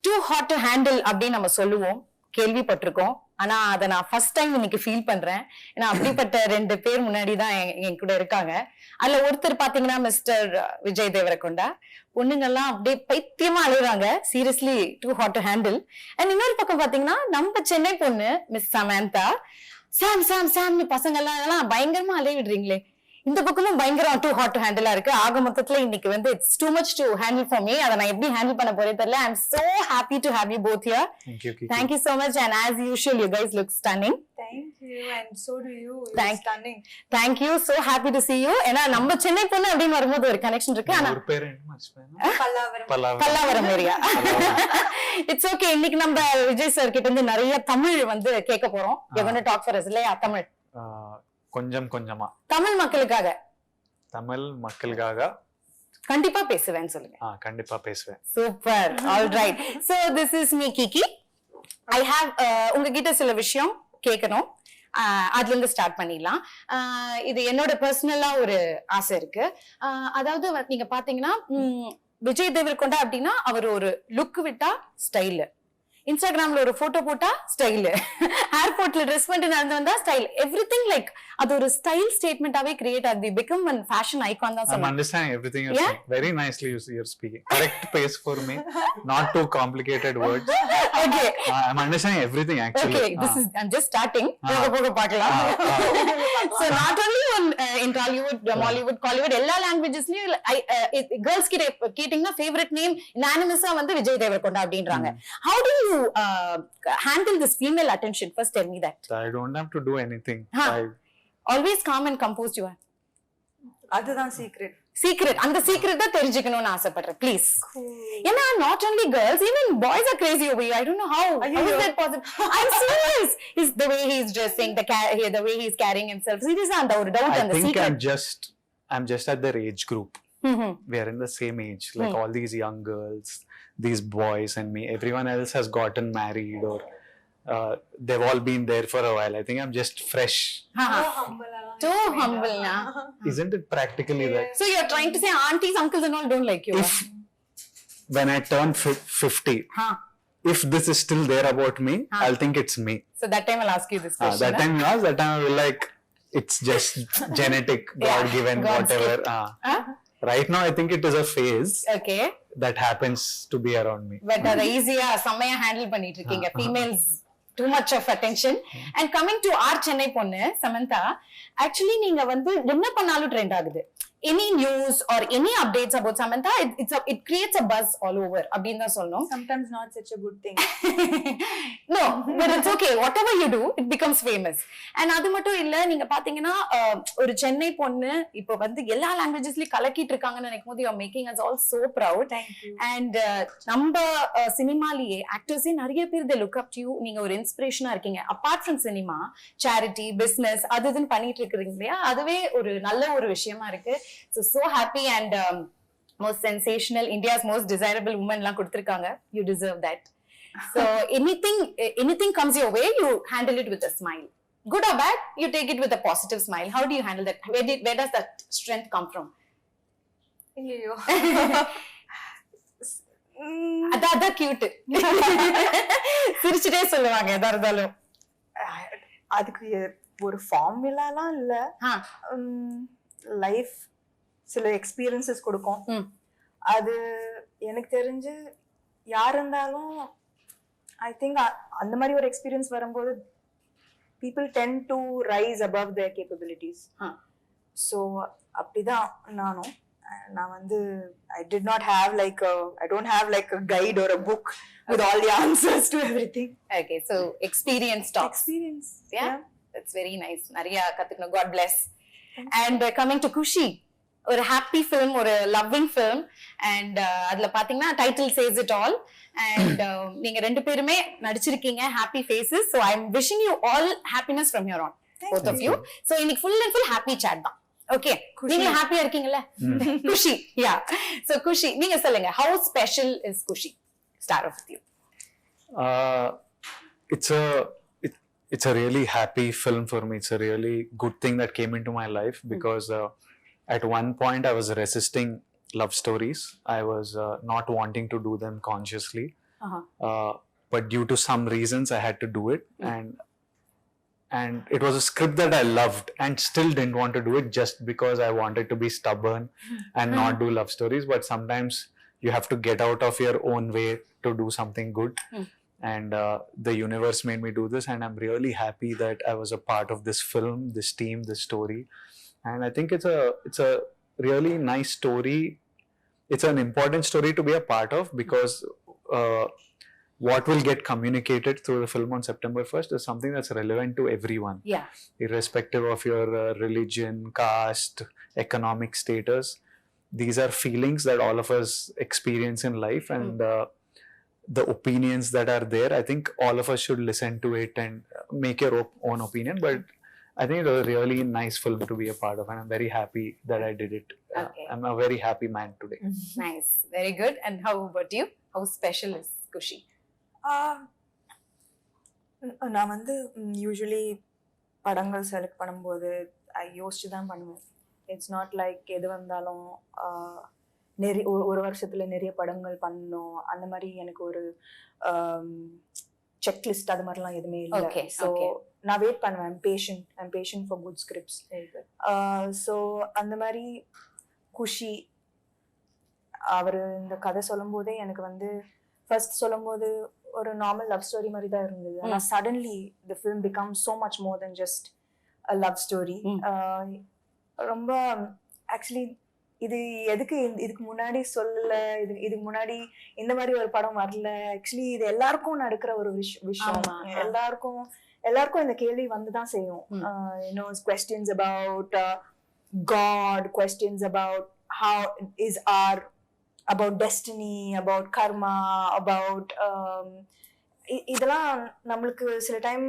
Two hot to handle அப்படின்னு நம்ம சொல்லுவோம், கேள்விப்பட்டிருக்கோம். ஆனா அதை நான் ஃபர்ஸ்ட் டைம் இன்னைக்கு ஃபீல் பண்றேன். ஏன்னா அப்படிப்பட்ட 2 பேர் முன்னாடிதான் என் கூட இருக்காங்க. அதுல ஒருத்தர் பாத்தீங்கன்னா மிஸ்டர் விஜய் தேவரகொண்டா. பொண்ணுங்கெல்லாம் அப்படியே பைத்தியமா அழுகுறாங்க, seriously too hot to handle. And இன்னொரு பக்கம் பாத்தீங்கன்னா நம்ம சென்னை பொண்ணு மிஸ் சமந்தா, சாம் சாம் சாம்னு பசங்க எல்லாம் பயங்கரமா அலைய விடுறீங்களே. இந்த பக்கமும் பயங்கரம் டூ ஹாட் டு ஹேண்டிலா இருக்கு. ஆக மொத்தத்துல இன்னைக்கு வந்து it's too much to handle for me. அதை நான் எப்படி ஹேண்டில் பண்ண போறேன் தெரியல. I am so happy to have you both here. Thank you so much, and as usual you guys look stunning. Thank you, and so do you. Stunning. Thank you, so happy to see you. ஏன்னா நம்ம சென்னை பொண்ணு அப்படின்னு வரும்போது ஒரு connection இருக்கு. ஆனா ஒரு பேர் என்ன மச்பேனா பல்லாவரம் ஏரியா. It's okay. இன்னைக்கு நம்ம விஜய் சார் கிட்ட இருந்து நிறைய தமிழ் வந்து கேட்க போறோம். you're going to talk for us இல்லையா? தமிழ் கொஞ்சமா தமிழ் மக்களுக்காக கண்டிப்பா பேசுவேன்னு சொல்லுங்க. கண்டிப்பா பேசுவேன். Super. All right. So this is me Kiki. I have உங்ககிட்ட சில விஷயம் கேட்கணும். அதுல இருந்து ஸ்டார்ட் பண்ணிடலாம். இது என்னோட பர்சனலா ஒரு ஆசை இருக்கு. அதாவது நீங்க பாத்தீங்கன்னா விஜய் தேவரகொண்டா அப்படின்னா அவர் ஒரு லுக் விட்டா ஸ்டைல், இன்ஸ்டாகிராம்ல ஒரு போட்டோ போட்டா ஸ்டைல், ஏர்போர்ட்ல ட்ரெஸ் பண்ணிட்டு நடந்து வந்தா ஸ்டைல், எவ்ரிதிங் லைக் அது ஒரு ஸ்டைல் ஸ்டேட்மெண்டாவே கிரியேட் ஆகுது. become a fashion icon தான் சொல்றேன். I understand everything you're saying. Very nicely you're speaking. Correct pace for me. Not too complicated words. Okay. I'm understanding everything actually. Okay, this is I'm just starting. போக பார்க்கலாம். So not only in Tollywood, Mollywood, Collywood, எல்லா languagesலயும் girls கிட்ட கேட்டிங்கன்னா favorite name unanimous-ஆ வந்து விஜய் தேவரகொண்டா அப்படின்றாங்க. How do you handle this female attention? First tell me that. I don't have to do anything. Always calm and composed you are. அதுதான் secret. அந்த secret தான் தெரிஞ்சுக்கணும்னு ஆசைப்படுறேன் ப்ளீஸ். ஏன்னா not only girls, even boys are crazy over you. I don't know how is that possible. I'm serious. Is the way he's dressing, the way he's carrying himself. Seriously, and the doubt and the secret. I think I'm just at their age group. We are in the same age, like all these young girls, these boys and me. Everyone else has gotten married or they've all been there for a while. I think I'm just fresh. Too humble na. Isn't it practically that? So you're trying to say aunties, uncles and all don't like you? When I turn 50, if this is still there about me, I'll think it's me. So that time I'll ask you this question. That time I will like, it's just genetic, God given, whatever. Right now I think it is a phase. Okay. That happens to be around me. But அது ஈஸியா செமையா handle பண்ணிட்டு இருக்கீங்க. Females too much of attention. And coming to our Chennai பொண்ணு Samantha, actually நீங்க வந்து என்ன பண்ணாலும் ட்ரெண்ட் ஆகுது. Any news or any updates about Samantha, it creates a buzz all over. அப்படினு தான் சொல்லணும். Sometimes not such a good thing. No, but it's okay. Whatever you do, it becomes famous. And அது மட்டும் இல்ல, நீங்க பாத்தீங்கன்னா ஒரு சென்னை பொண்ணு இப்போ வந்து எல்லா லாங்குவேஜஸ்லயும் கலக்கிட்டு இருக்காங்கன்னு நினைக்கும்போது you are making us all so proud. Thank you. And நம்ம சினிமாலயே ஆக்டர்ஸே நிறைய பேர் they look up to you. நீங்க ஒரு இன்ஸ்பிரேஷனா இருக்கீங்க. Apart from cinema, charity, business அதுன்னு பண்ணிட்டு இருக்கீங்க இல்லையா? அதுவே ஒரு நல்ல ஒரு விஷயமா இருக்கு. So happy and most sensational, India's most desirable woman la kuduthirukanga. You deserve that. So anything comes your way, you handle it with a smile. Good or bad, you take it with a positive smile. How do you handle that? Where does that strength come from? Ayyo. Adha cute. சிரிச்சிட்டே சொல்லுவாங்க எதா இருந்தாலும். அதுக்கு ஒரு ஃபார்முலாலாம் இல்ல. Life சில experiences கொடுக்கும். அது எனக்கு தெரிஞ்சு யார் இருந்தாலும் ஐ திங்க் அந்த மாதிரி ஒரு எக்ஸ்பீரியன்ஸ் வரும்போது people tend to rise above their capabilities. So அப்படிதான் நானும். நான் வந்து I don't have like a guide or a book with all the answers to everything. Okay, so experience talks. Yeah, that's very nice. நிறைய கத்துக்கணும். God bless. And coming to Kushi, ஒரு happy film, ஒரு loving film, and அதுல பாத்தீங்கன்னா title says it all. And நீங்க ரெண்டு பேருமே நடிச்சிருக்கீங்க, happy faces. So I'm wishing you all happiness from here on. Both of you. So இன்னைக்கு full and full happy chat தான். Okay, நீங்க ஹாப்பியா இருக்கீங்கல்ல? Kushi, yeah. So Kushi, நீங்க சொல்லுங்க, how special is Kushi? Start off with you. It's a really happy film for me. It's a really good thing that came into my life because at one point I was resisting love stories. I was not wanting to do them consciously. but due to some reasons I had to do it, and it was a script that I loved and still didn't want to do it just because I wanted to be stubborn and not do love stories. But sometimes you have to get out of your own way to do something good, and the universe made me do this, and I'm really happy that I was a part of this film, this team, this story. And I think it's a really nice story. It's an important story to be a part of, because what will get communicated through the film on September 1st is something that's relevant to everyone. Yeah. Irrespective of your religion, caste, economic status. These are feelings that all of us experience in life, and the opinions that are there, I think all of us should listen to it and make your own opinion. But I think it was a really nice film to be a part of, and I'm very happy that I did it. Okay. I'm a very happy man today. Nice. Very good. And how about you? How special is Kushi? நான் வந்து usually படங்கள் select பண்ணும்போது யோசிச்சு தான் பண்ணுவேன். It's not like எது வந்தாலும் நிறைய ஒரு வருஷத்துல நிறைய படங்கள் பண்ணணும், அந்த மாதிரி எனக்கு ஒரு செக்லிஸ்ட் அது மாதிரிலாம் எதுவுமே இல்லை. ஸோ நான் வெயிட் பண்ணுவேன். I'm patient for good scripts. So அந்த மாதிரி குஷி அவர் இந்த கதை சொல்லும் போதே எனக்கு வந்து ஃபர்ஸ்ட் சொல்லும் போது ஒரு நார்மல் லவ் ஸ்டோரி மாதிரி தான் இருந்தது. ஆனால் suddenly the film become so much more then just a love story. ரொம்ப ஆக்சுவலி இது எதுக்கு இதுக்கு முன்னாடி சொல்லல, இதுக்கு முன்னாடி இந்த மாதிரி ஒரு படம் வரல. ஆக்சுவலி இது எல்லாருக்கும் நடக்கிற ஒரு விஷயம். எல்லாருக்கும் இந்த கேள்வி வந்துதான் செய்யும். questions about God, questions about how is our, about destiny, about karma, about இதெல்லாம் நம்மளுக்கு சில டைம்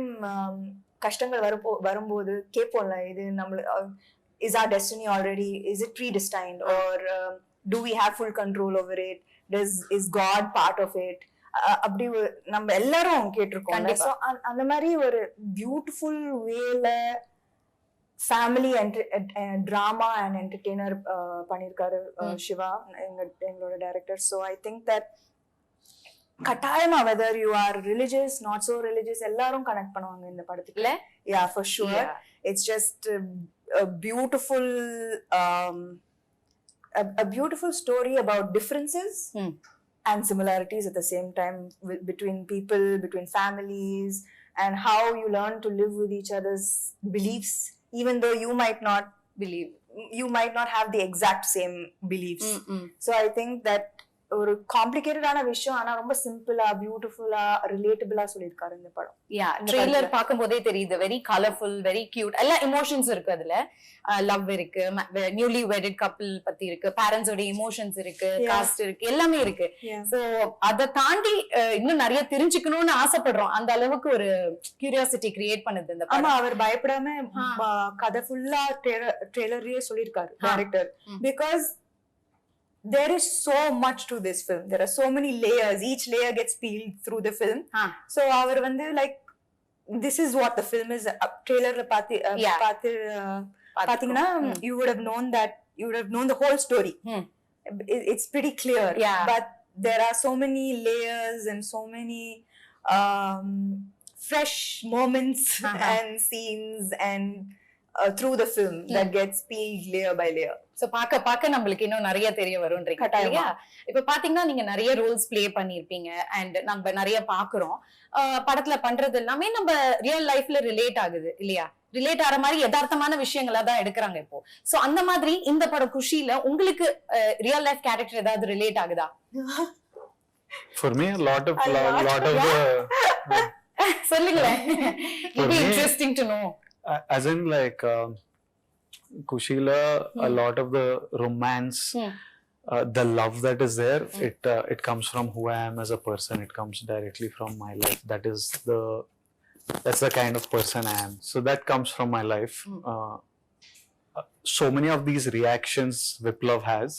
கஷ்டங்கள் வரும்போது கேட்போம்ல, இது நம்மளுக்கு is our destiny already, is it predestined, or do we have full control over it, is God part of it? அப்படி நம்ம எல்லாரும் கேட்டிருக்கோம். ஸோ அந்த மாதிரி ஒரு பியூட்டிஃபுல் வேல ஃபேமிலி ட்ராமா அண்ட் என்டர்டெய்னர் பண்ணியிருக்காரு சிவா, எங்களோட director. So I think that கட்டாயமா whether you are religious not so religious எல்லாரும் கனெக்ட் பண்ணுவாங்க இந்த படத்துக்குள்ள. Yeah for sure. It's just a beautiful story about differences and similarities at the same time, between people, between families, and how you learn to live with each other's beliefs, even though you might not have the exact same beliefs. So I think that ஒரு காம்ப்ளிகேட்டடான விஷயம் ஆனா ரொம்ப சிம்பிளா பியூட்டிஃபுல்லா ரிலேட்டபிளா சொல்லிருக்காரு இந்த படம். Trailer பார்க்கும்போதே தெரியுது. Very colourful, very cute. எல்லா எமோஷன்ஸ் இருக்கு அதுல. லவ் இருக்கு, நியூலி வெட்டட் கப்பிள் பத்தி இருக்கு, பேரண்ட்ஸோட எமோஷன்ஸ் இருக்கு, காஸ்ட் இருக்கு, எல்லாமே இருக்கு. சோ அதை தாண்டி இன்னும் நிறைய தெரிஞ்சுக்கணும்னு ஆசைப்படுறோம். அந்த அளவுக்கு ஒரு கியூரியாசிட்டி கிரியேட் பண்ணுது இந்த படம். அவர் பயப்படாம கதை ஃபுல்லா ட்ரெய்லர்லயே சொல்லிருக்காரு director. Because there is so much to this film. There are so many layers. Each layer gets peeled through the film. So our vandu like this is what the film is. Trailer la pathina you would have known that, you would have known the whole story. It's pretty clear. But there are so many layers and so many fresh moments and scenes and through the film that gets peeled layer by layer. So பாக்க நம்மளுக்கு இன்னும் நிறைய தெரிய வரும்ன்றீங்க இல்லையா? இப்ப பாத்தீங்கன்னா நீங்க நிறைய ரோல்ஸ் பிளே பண்ணிருப்பீங்க அண்ட் நம்ம நிறைய பாக்குறோம். படத்துல பண்றது எல்லாமே நம்ம ரியல் லைஃப்ல ரிலேட் ஆகுது இல்லையா? ரிலேட் ஆற மாதிரி யதார்த்தமான விஷயங்களா தான் எடுக்கிறாங்க இப்போ. சோ அந்த மாதிரி இந்த படம் குஷில உங்களுக்கு ரியல் லைஃப் கேரக்டர் ஏதாவது ரிலேட் ஆகுதா? For me a lot of the சொல்லுங்களேன். It'll be interesting to know. As in like Kushila, a lot of the romance, the love that is there, it comes from who I am as a person. It comes directly from my life. That's the kind of person I am. So that comes from my life. So many of these reactions Viplav has,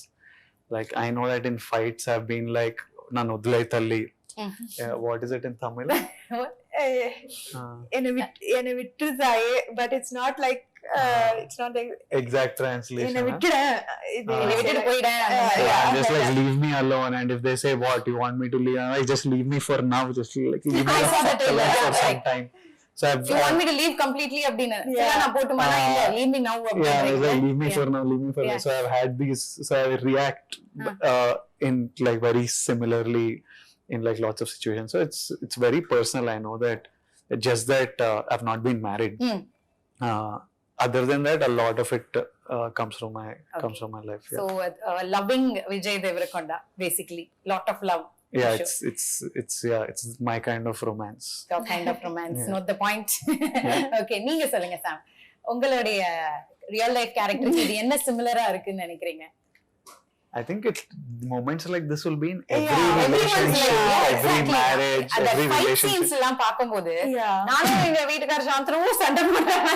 like I know that in fights I've been like nan udlai thalli. What is it in Tamil? ena vittudaye, but it's not like it's not like exact translation. என்னை huh? விட்டுறேன் என்னை விட்டுட்டு போயிடேன் அந்த மாதிரி. Yeah, I'm just like, leave me alone. And if they say, what, you want me to leave? I'm like, just leave me for now. Just like, leave me I saw that alone trailer. for some Right. time. So You want me to leave completely அப்படின்னு Yeah. நான் போட்டுமானா இல்ல leave me now yeah, it's like, அப்படின்னு leave me for now, leave me for now. Yeah. So I've had these, so I react in like very similarly in like lots of situations. So it's very personal. I know that just that I've not been married. Other than that, a lot of it comes from my life. Yeah. so loving Vijay Devarakonda basically lot of love. Yeah, Sure. it's my kind of romance. Your kind of romance. Yeah. Not the point. Okay, நீங்க சொல்லுங்க சாம், உங்களுடைய real life கேரக்டருக்கு இது என்ன சிமிலரா இருக்குன்னு நினைக்கிறீங்க? I think it's moments like this will be in every Yeah, everyone's relationship, life. Yeah, every exactly. marriage, அந்த every fight relationship. scenes எல்லாம் பாக்கும்போது Yeah. நானும் எங்க வீட்டுக்கார சாந்தனமும் சண்டை போடுறாங்க.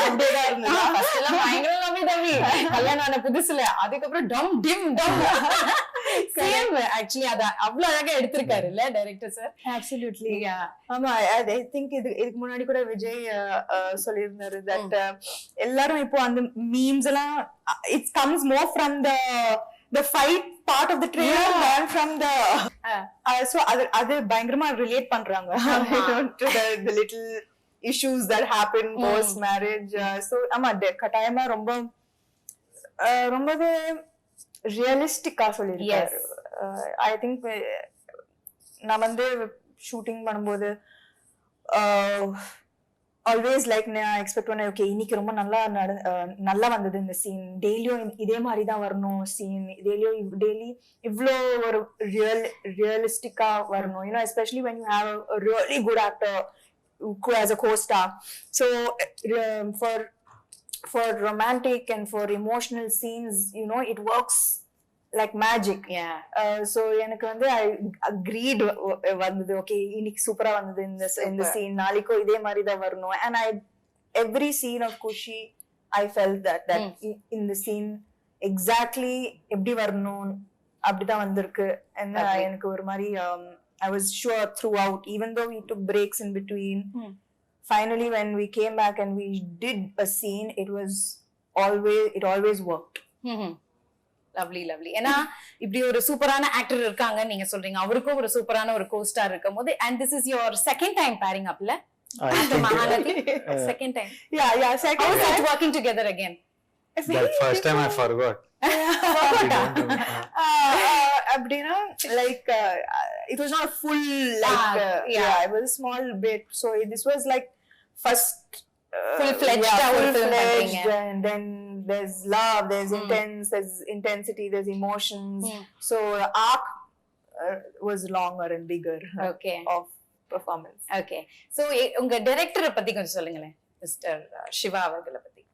அப்படியேதான் இருந்தது. First எல்லாம் பயங்கர லவ்வி தம்பி கல்யாணம் ஆன புதுசுல, அதுக்கப்புறம் டம் டிம் டம் சேம். ஆக்சுவலி அத அவ்வளவு அழகா எடுத்திருக்காரு இல்ல டைரக்டர் சார்? Absolutely. ஆமா, I think இதுக்கு முன்னாடி கூட விஜய் சொல்லியிருந்தாரு that எல்லாரும் இப்போ அந்த மீம்ஸ் எல்லாம் it comes more from the fight part of the trailer than from the so அது பயங்கரமா ரிலேட் பண்றாங்க to the little issues that happen post marriage. So ஆமா, கட்டாயமா ரொம்பவே ரியலிஸ்டிக்கா சொல்லிருக்காரு. I think நான் வந்து ஷூட்டிங் பண்ணும்போது ஆல்வேஸ் லைக் நான் எக்ஸ்பெக்ட் பண்ணேன், ஓகே இன்னைக்கு ரொம்ப நல்லா வந்தது இந்த சீன், டெய்லியும் இதே மாதிரி தான் வரணும் சீன், டெய்லி இவ்வளோ ஒரு ரியலிஸ்டிக்கா வரணும், you know especially when you have a really good actor who has a co-star. So for romantic and for emotional scenes, you know, it works like magic. So எனக்கு வந்து I agreed வந்தது, okay இன்னைக்கு சூப்பரா வந்தது இந்த சீன், நாளைக்கோ இதே மாதிரி தான் வரணும். And every scene of Kushi I felt that in the scene exactly எப்படி வரணும் அப்படிதான் வந்திருக்கு. And எனக்கு ஒரு மாதிரி I was sure throughout, even though we took breaks in between, finally when we came back and we did a scene, it always worked. Lovely lovely. ஏன்னா இப்படி ஒரு சூப்பரான ஆக்டர் இருக்காங்க நீங்க சொல்றீங்க, அவருக்கும் ஒரு சூப்பரான ஒரு கோஸ்டார் இருக்கும் போது, and this is your second time pairing up la Mahalati? Second time. Yeah, second How is time. it working together again? That first time I forgot. அப்படின்னா like it was not full like it was a small bit, so this was like first full-fledged full-fledged, and then there's love, there's there's intensity, there's emotions. So the arc was longer and bigger of performance. Okay, so உங்க டைரக்டரை பத்தி கொஞ்சம் சொல்லுங்களேன், mister Siva அவர்களை பத்தி.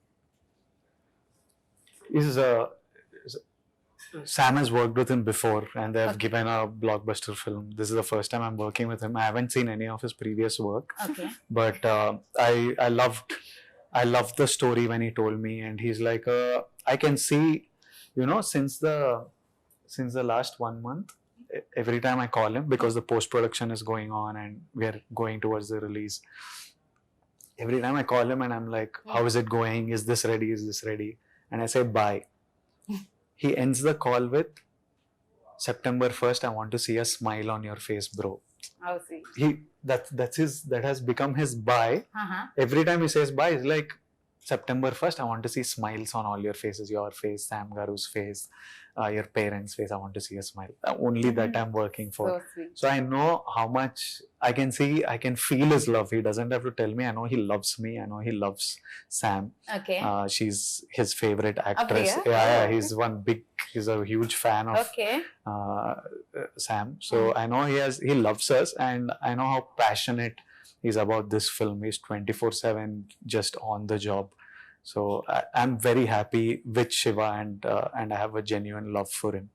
Sam has worked with him before, and they have given a blockbuster film. This is the first time I'm working with him. I haven't seen any of his previous work, but I loved the story when he told me, and he's like, I can see, you know, since the last 1 month, every time I call him, because the post production is going on and we are going towards the release. Every time I call him and I'm like, how is it going? Is this ready? Is this ready? And I say, bye. He ends the call with, September 1st, I want to see a smile on your face, bro. Oh, see. That has become his bye. Every time he says bye, it's like, September 1st, I want to see smiles on all your faces, your face, Sam Garu's face, your parents' face. I want to see a smile. Only that I'm working for. So sweet. So I know how much I can feel his love. He doesn't have to tell me. I know he loves me. I know he loves Sam. Okay. She's his favorite actress. He's a huge fan of Sam. So I know he loves us, and I know how passionate he's about this film. He's 24/7 just on the job. So I'm very happy with Shiva, and I have a genuine love for him.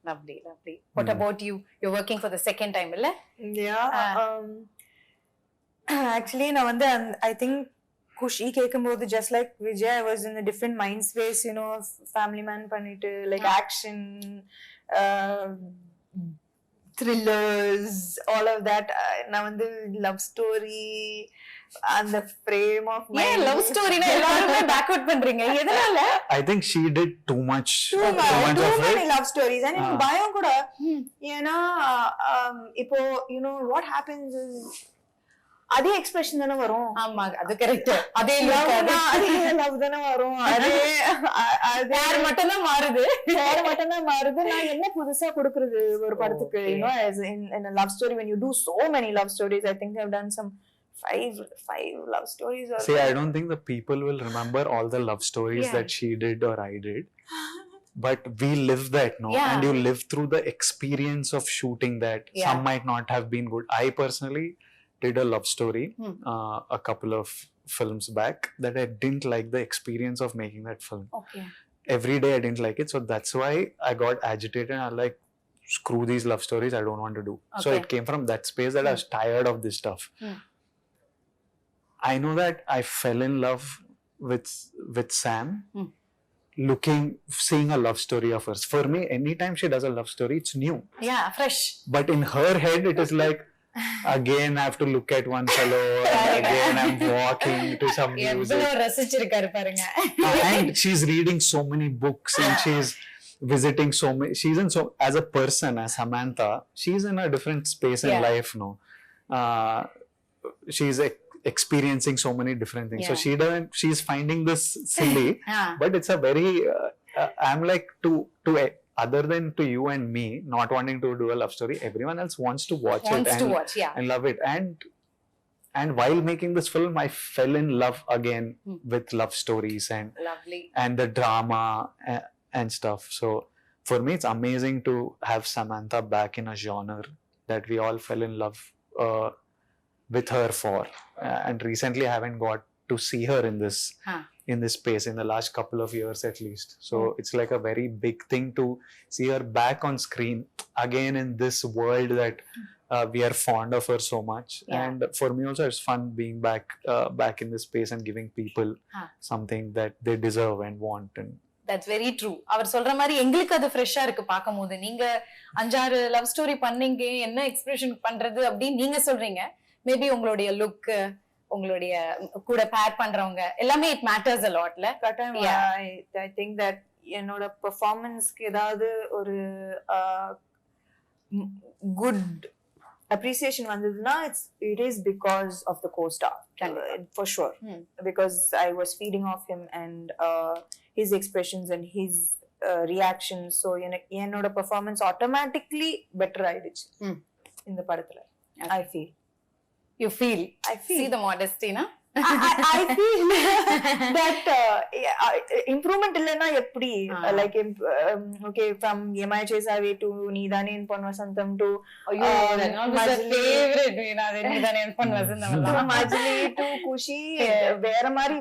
Lovely. What about you? You're working for the second time, illa? Actually நான் வந்து I think Kushi கேக்கும்போது just like Vijay, I was in a different mind space, you know, family man பண்ணிட்டு like action, thrillers, all of that. நான் வந்து love story அந்த frame of ஏன் mind love ஸ்டோரினா எல்லாருமே backward பண்றீங்க எதனால? I think she did too much too of many it. love stories and எனக்கு பயம் கூட ஏன்னா இப்போ you know what happens is அதே எக்ஸ்பிரஷன் தானே வரும். ஆமா அது கரெக்ட். அதே லவ் தானே வரும். அதே பேர் மட்டும் தான் மாறுது. நான் என்ன புதுசா கொடுக்கறது ஒரு படத்துக்கு? you know as in a love story when you do so many love stories, I think I've done some five love stories or See, I don't think the people will remember all the love stories that she did or I did. But we live that, no? Yeah. And you live through the experience of shooting that. Yeah. Some might not have been good. I personally did a love story a couple of films back that I didn't like the experience of making that film. Okay. Every day I didn't like it. So that's why I got agitated. I like, screw these love stories. I don't want to do. So Okay. it came from that space that I was tired of this stuff. I know that I fell in love with Sam, seeing a love story of hers. For me, anytime she does a love story, it's new. Yeah, fresh. But in her head, it is like, again I have to look at one fellow, and again I'm walking to some music. எவ்வளவு ரசிச்சிருக்காரு பாருங்க. And she's reading so many books, and she's visiting so many. She's in so as a person, as Samantha, she's in a different space in life, no. She's experiencing so many different things. So she's finding this silly, but it's a very I'm like to other than to you and me not wanting to do a love story, everyone else wants to watch it and love it. And while making this film, I fell in love again with love stories and the drama and stuff. So for me, it's amazing to have Samantha back in a genre that we all fell in love with her for. And recently I haven't got to see her in this space in the last couple of years at least. So it's like a very big thing to see her back on screen again in this world that we are fond of her so much. And for me also, it's fun being back in this space and giving people something that they deserve and want. And that's very true. அவர் சொல்ற மாதிரி எங்களுக்கு அது ஃப்ரெஷ்ஷா இருக்கு பாக்கும்போது. நீங்க 5-6 love story பண்ணீங்க, என்ன எக்ஸ்பிரஷன் பண்றது அப்படி நீங்க சொல்றீங்க. மேபி உங்களுடைய லுக், உங்களுடைய கூட பேர் பண்றவங்க எல்லாமே it matters a lotல. I think that என்னோட பெர்ஃபார்மன்ஸ்க்கு ஏதாவது ஒரு குட் appreciation வந்ததுன்னா it is because of the co-star, for sure. Because I was feeding off him and his expressions and his reactions. So என்னோட பெர்ஃபார்மன்ஸ் automatically better ஆயிடுச்சு இந்த படத்துல. I feel see the modesty, na? I feel that improvement illana eppadi, like okay, from Yemai Chesave to Needane in Pon Vasantham to my favorite, Needane in Pon Vasantham to Majli to Kushi, vera mari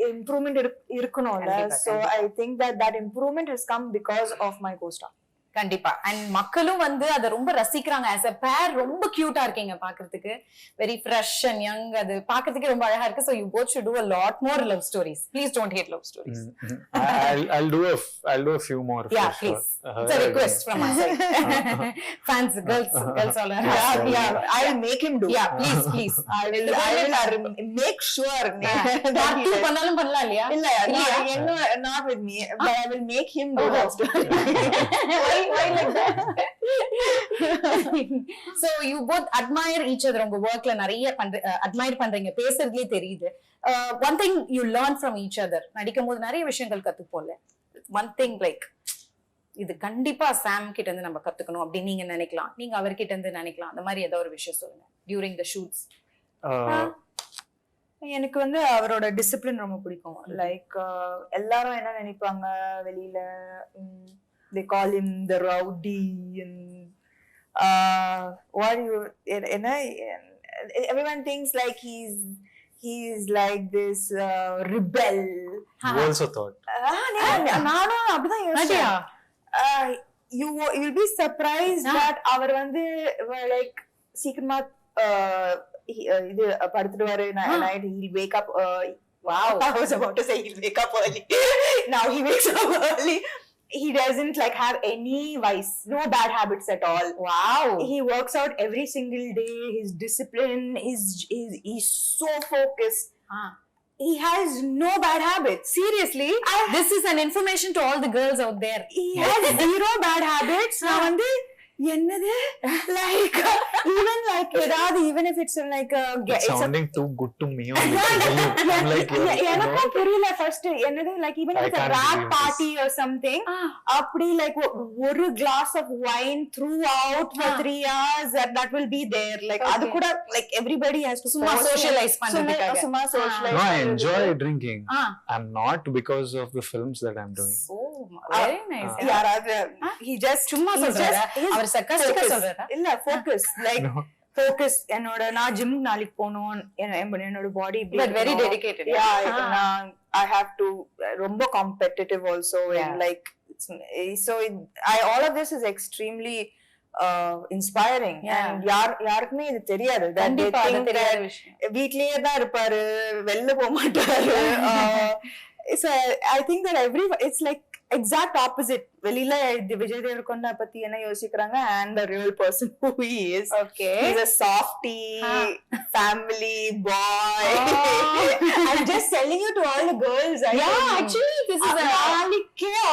improvement irukkunolla. So I think that improvement has come because of my co-star. கண்டிப்பா. And மக்களும் வந்து அதை ரொம்ப ரசிக்கிறாங்க. As a பேர் ரொம்ப கியூட்டா இருக்கீங்க பாக்குறதுக்கு. Very fresh and young. அது பாக்குறதுக்கு ரொம்ப அழகா இருக்கு. So you both should do a lot more love stories. Please don't hate love stories. I'll do a few more. Yeah, please. It's a request from us. Fans, girls all are. Yeah, I'll make him do. Yeah, please. I will make sure. Part 2 பண்ணாலும் பண்ணலாம் இல்லையா? இல்ல, not with me, but I will make him do that story. Why like that? So you both admire each other. உங்க workல நிறைய admire பண்றீங்க, பேசுறதுலயே தெரியுது. One thing you learn from each other, நடிக்கும்போது நிறைய விஷயங்கள் கத்துப்போம்ல. One thing like இது கண்டிப்பா சாம் கிட்ட இருந்து நம்ம கத்துக்கணும் அப்படி நீங்க நினைக்கலாம், நீங்க அவர்கிட்ட இருந்து நினைக்கலாம், அந்த மாதிரி ஏதோ ஒரு விஷயம் சொல்லுங்க during the shoots. எனக்கு வந்து அவரோட டிசிப்ளின் ரொம்ப பிடிக்கும். லைக் எல்லாரும் என்ன நினைப்பாங்க வெளியில, they call him the rowdy and what you everyone thinks like he's like this rebel. You also thought? நானும் அப்படிதான் யோசிச்சேன். You'll be surprised that அவர் வந்து like சீக்கிரமா இது படுத்துடுவாரு. Night he'll wake up. Wow, I was about to say he'll wake up early. Now he wakes up early. he doesn't like have any vice, no bad habits at all. Wow. He works out every single day. His discipline, he's so focused. He has no bad habits. Seriously, this is an information to all the girls out there. He has zero bad habits. நான் வந்து என்னது like even if it's like It's sounding too good to me only. I'm like, எனக்கும் புரியல first என்னது like even if I it's a can't rap believe party or something அப்படி like ஒரு glass of wine throughout for 3 hours that will be there like அது கூட like everybody has to சும்மா socialize பண்றதுக்காக. சும்மா socialize no, I enjoy drinking. I'm not because of the films that I'm doing. So very nice. யாராவது he just சும்மா சொல்றாரா? அவர் sarcastic-ஆ சொல்றாரா? இல்ல focus like focus என்னோட நான் ஜிம் நாளைக்கு போணும் என்னோட பாடி But very dedicated. I have to ரொம்ப competitive also and like all of this is extremely inspiring and யாருக்குமே இது தெரியாது that they think that வீட்லயே தான் இருப்பாரு வெளில போக மாட்டாரு so I think that it's like exact opposite வெளியில விஜய் தேவரகொண்டா பத்தி என்ன யோசிக்கிறாங்க and the real person who he is. Okay. He's a softie, family boy. I'm just telling you to all the girls. Actually this is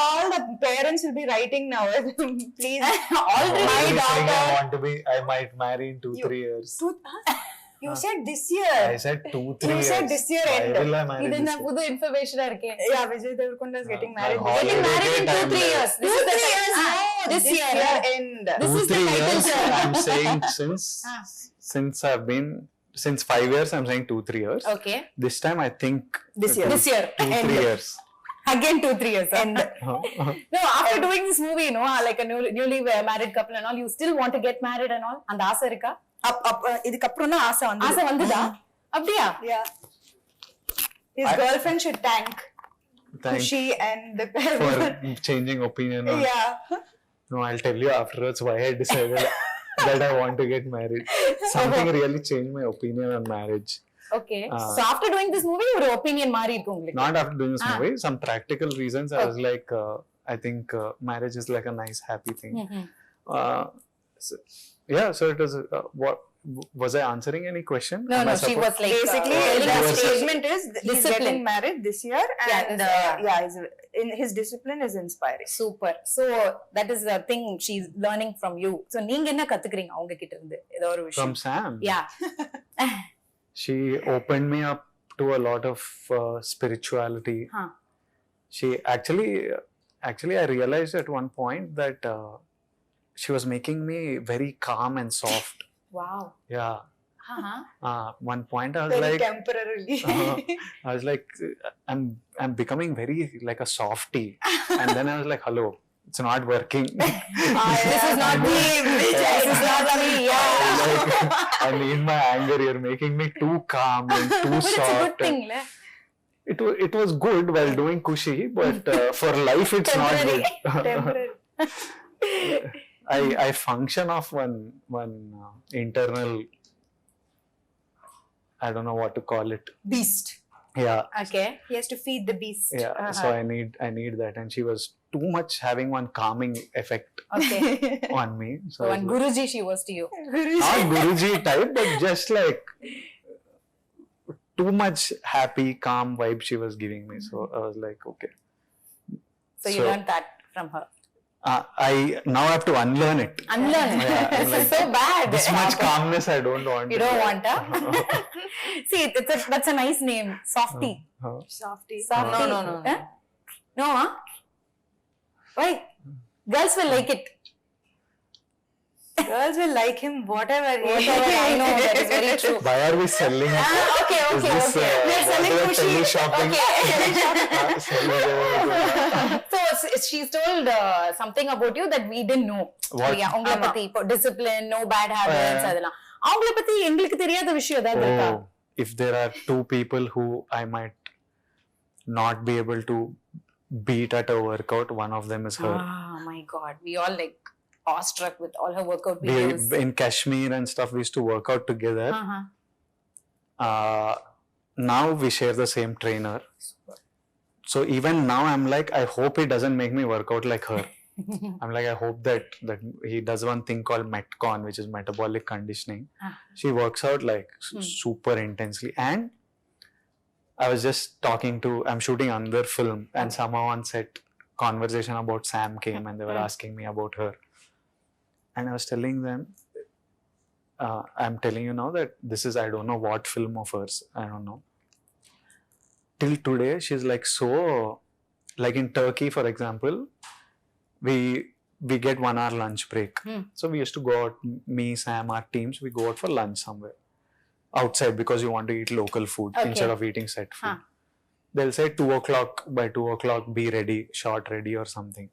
all the parents will be writing now. Please, already my daughter. I might marry in 2-3 years. You said this year. I said 2-3 You years. said this year Why end. will I marry இது this என்ன year? புது இன்ஃபர்மேஷனா இருக்கே. Yeah, Vijay Devarakonda is getting married. Getting married in 2-3 years. This is the years. this year end. This is the 2-3 title, years. sir. I'm saying since 5 years, I'm saying 2-3 years. Okay. This time I think This year. This year 2-3 years. again 2-3 years. End. No, after doing this movie, like a newly married couple and all, you still want to get married and all? அந்த ஆசை இருக்கா? இதுக்கு அப்புறம் தான் ஆசை வந்து. ஆசை வந்துதா? அப்படியா? Yeah. His girlfriend should thank Thank Kushi and the for changing opinion. Yeah. No, I'll tell you afterwards why I decided that I want to get married. Something really changed my opinion on marriage. Okay. So after doing this movie, your opinion மாறி இருக்கு உங்களுக்கு? Not after doing this movie. Some practical reasons. I was like, I think marriage is like a nice, happy thing. So it was. What was I answering any question? No, she was like basically the statement is he's getting married this year and his discipline is inspiring. Super. So that is the thing she's learning from you. So நீங்க என்ன கத்துக்கிறீங்க அவங்க கிட்ட இருந்து ஏதோ ஒரு விஷயம்? From Sam. Yeah. She opened me up to a lot of spirituality. She actually I realized at one point that she was making me very calm and soft. Wow. Yeah. One point I was Very like temporarily. I was like I'm becoming very like a softie. And then I was like, hello, it's not working. This is not me. This is not me. Yeah. Like, I need my anger. You're making me too calm and too But soft. it's a good thing, le? It was good while doing Kushi, but for life it's not good. Temporary. I function off one internal, I don't know what to call it. Beast. Yeah. Okay. He has to feed the beast. Yeah. So I need that, and she was too much having one calming effect Okay. on me. So one Guruji she was to you. Not Guruji type, but just like too much happy, calm vibe she was giving me. So I was like, okay. So you learned that from her. I now have to unlearn it. Unlearn. Yeah, This like, is so bad. This much calmness I don't want. You don't want, huh? See, that's a nice name. Softie. Softie. Softie. No. Eh? No, huh? Why? Girls will like it. Girls will like him whatever. I know, that is very true. Why are we selling it? Okay. Is this, We're selling Kushi. shopping? So she's told something about you that we didn't know. What? அவங்கள பத்தி இப்போ discipline, no bad habits அதெல்லாம். அவங்கள பத்தி எங்களுக்கு தெரியாத விஷயம் ஏதாவது இருக்கா? If there are two people who I might not be able to beat at a workout, one of them is her. Oh my God, we all like awestruck with all her workout videos. In Kashmir and stuff, we used to work out together. Now we share the same trainer. So even now I'm like, I hope he doesn't make me work out like her. I'm like, I hope that he does one thing called Metcon, which is metabolic conditioning. She works out like super intensely. And I was just I'm shooting another film, and somehow on set conversation about Sam came, and they were asking me about her. And I was telling them, I'm telling you now that this is, I don't know what film of hers, I don't know. Till today, she's like, so, like in Turkey, for example, we get 1 hour lunch break. So we used to go out, me, Sam, our teams, we go out for lunch somewhere outside because you want to eat local food instead of eating set food. They'll say 2 o'clock, by 2 o'clock be ready, shot ready or something.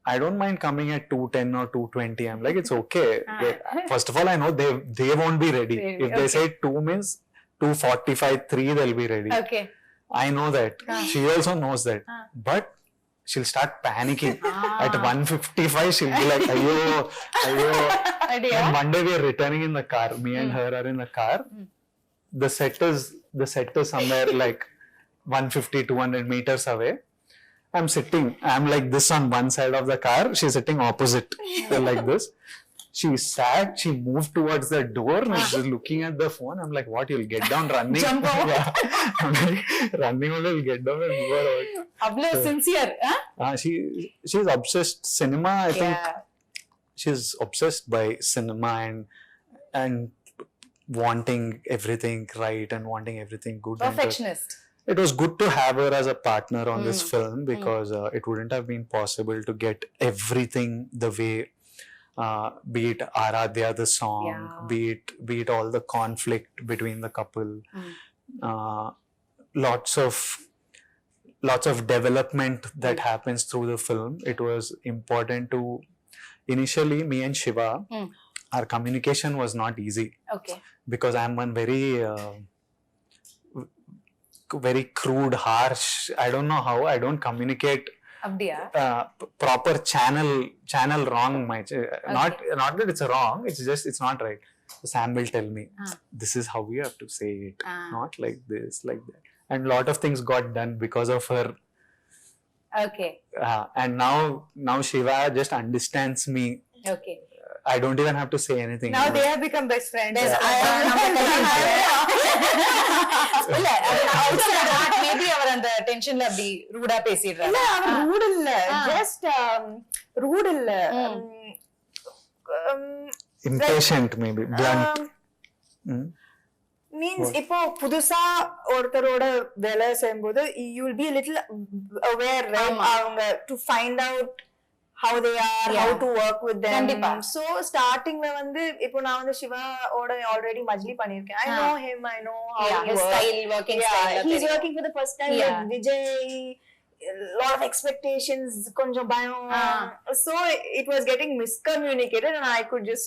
I don't mind coming at 2:10 or 2:20. I'm like, it's okay. First of all, I know they won't be ready. If they say 2 means 2:45, 3, they'll be ready. Okay. I know that. She also knows that. But she'll start panicking. At 1:55, she'll be like, ayo. And one day we are returning in the car. Me and her are in the car. The set is somewhere like 150, 200 meters away. I'm sitting. I'm like this on one side of the car. She's sitting opposite, like this. She sat. She moved towards the door and she's looking at the phone. I'm like, what? You'll get down running? Jump out. I'm like, running only, you'll get down and move out. Ablo sincere, huh? She's obsessed cinema. I think she's obsessed by cinema and wanting everything right and wanting everything good. Perfectionist. It was good to have her as a partner on this film because it wouldn't have been possible to get everything the way, be it Aradhya the song, be it all the conflict between the couple, lots of development that happens through the film. It was important to, initially me and Shiva, our communication was not easy. Okay. Because I'm one very crude, harsh. I don't know how. I don't communicate proper channel wrong. Not that it's wrong. It's just it's not right. So Sam will tell me, this is how we have to say it, not like this, like that. And a lot of things got done because of her. Okay. And now Shiva just understands me. Okay. I don't even have to say anything. Now they have become best friends. Maybe அவர் அந்த டென்ஷன்ல அப்படி ரூடா பேசிடுறாரு. இல்ல, அவர் root இல்ல, just root இல்ல, impatient maybe, blunt. Means இப்போ புதுசா ஒருத்தரோட வேலை செய்யும்போது you will be a little aware, right? அவங்க to find out how they are, how to work with them. So starting la vandu ipo na vandu Shiva oda already majli pannirken. I know him, I know how his style, working style. He's working for the first time with Vijay. A lot of expectations, konjam bayam. So it was getting miscommunicated and I could just